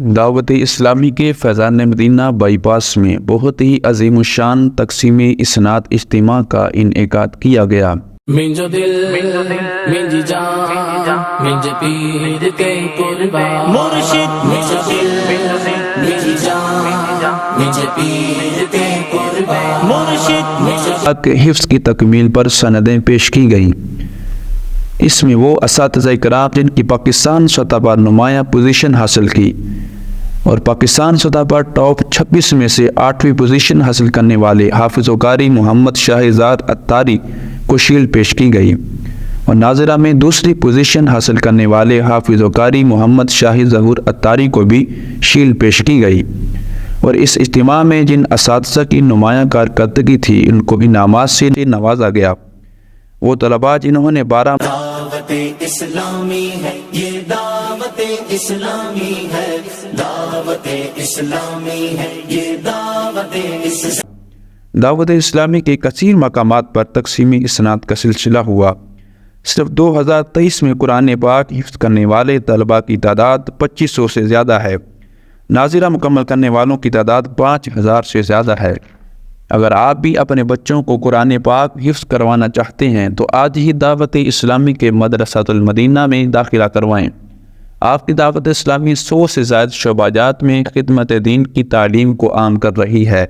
دعوت اسلامی کے فیضان مدینہ بائی پاس میں بہت ہی عظیم الشان تقسیم اسناد اجتماع کا انعقاد کیا گیا۔ منجو دل منجی جان منجے پیر کے قربان مرشد منجو دل منجی جان منجے پیر کے قربان مرشد منجو حفظ کی تکمیل پر سندیں پیش کی گئیں۔ اس میں وہ اساتذہ کرام جن کی پاکستان سطح پر نمایاں پوزیشن حاصل کی اور پاکستان سطح پر ٹاپ 26 میں سے 8ویں پوزیشن حاصل کرنے والے حافظ و قاری محمد شاہزاد اتاری کو شیلڈ پیش کی گئی، اور ناظرہ میں دوسری پوزیشن حاصل کرنے والے حافظ و قاری محمد شاہ ظہور اتاری کو بھی شیلڈ پیش کی گئی۔ اور اس اجتماع میں جن اساتذہ کی نمایاں کارکردگی تھی ان کو انعامات سے نوازا گیا۔ وہ طلباء جنہوں نے 12 دعوت اسلامی ہے، یہ دعوت اسلامی ہے، دعوت اسلامی ہے، یہ دعوت اسلامی۔ دعوت اسلامی کے کثیر مقامات پر تقسیم اسناد کا سلسلہ ہوا۔ صرف 2023 میں قرآن پاک حفظ کرنے والے طلباء کی تعداد 2500 سے زیادہ ہے۔ ناظرہ مکمل کرنے والوں کی تعداد 5000 سے زیادہ ہے۔ اگر آپ بھی اپنے بچوں کو قرآن پاک حفظ کروانا چاہتے ہیں تو آج ہی دعوت اسلامی کے مدرسۃ المدینہ میں داخلہ کروائیں۔ آپ کی دعوت اسلامی 100 سے زائد شعبہ جات میں خدمت دین کی تعلیم کو عام کر رہی ہے۔